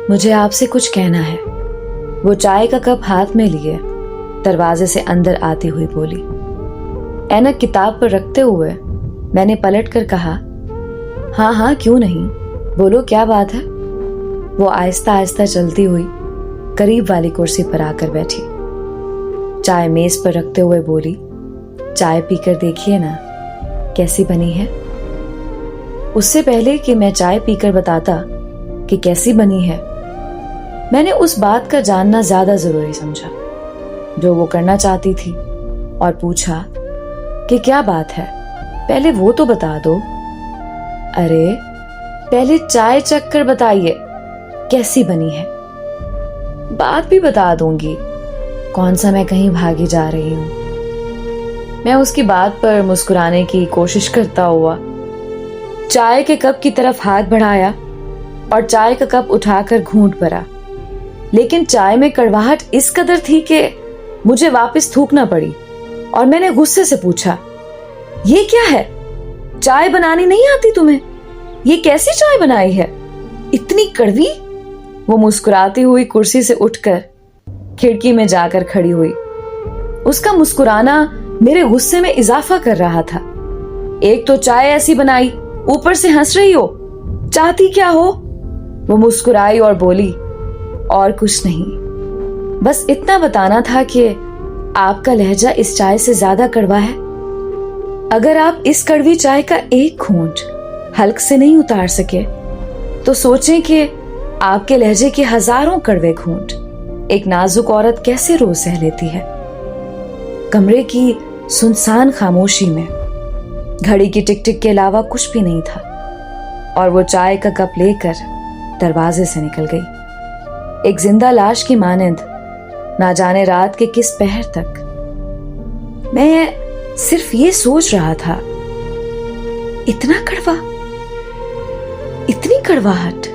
मुझे आपसे कुछ कहना है। वो चाय का कप हाथ में लिए दरवाजे से अंदर आती हुई बोली। ऐनक किताब पर रखते हुए मैंने पलट कर कहा, हाँ हाँ क्यों नहीं, बोलो क्या बात है। वो आहिस्ता आहिस्ता चलती हुई करीब वाली कुर्सी पर आकर बैठी। चाय मेज पर रखते हुए बोली, चाय पीकर देखिए ना कैसी बनी है। उससे पहले कि मैं चाय पीकर बताता कि कैसी बनी है, मैंने उस बात का जानना ज्यादा जरूरी समझा जो वो करना चाहती थी और पूछा कि क्या बात है, पहले वो तो बता दो। अरे पहले चाय चख कर बताइए कैसी बनी है, बात भी बता दूंगी। कौन सा मैं कहीं भागी जा रही हूं। मैं उसकी बात पर मुस्कुराने की कोशिश करता हुआ चाय के कप की तरफ हाथ बढ़ाया और चाय का कप उठाकर घूंट भरा, लेकिन चाय में कड़वाहट इस कदर थी कि मुझे वापस थूकना पड़ी और मैंने गुस्से से पूछा, ये क्या है, चाय बनानी नहीं आती तुम्हें? ये कैसी चाय बनाई है, इतनी कड़वी? वो मुस्कुराती हुई कुर्सी से उठकर खिड़की में जाकर खड़ी हुई। उसका मुस्कुराना मेरे गुस्से में इजाफा कर रहा था। एक तो चाय ऐसी बनाई, ऊपर से हंस रही हो, चाहती क्या हो? वो मुस्कुराई और बोली, और कुछ नहीं, बस इतना बताना था कि आपका लहजा इस चाय से ज्यादा कड़वा है। अगर आप इस कड़वी चाय का एक घूंट हल्क से नहीं उतार सके तो सोचें कि आपके लहजे के हजारों कड़वे घूंट एक नाजुक औरत कैसे रोज सह लेती है। कमरे की सुनसान खामोशी में घड़ी की टिक टिक के अलावा कुछ भी नहीं था और वो चाय का कप लेकर दरवाजे से निकल गई, एक जिंदा लाश की मानिंद, ना जाने रात के किस पहर तक। मैं सिर्फ ये सोच रहा था, इतना कड़वा, इतनी कड़वाहट।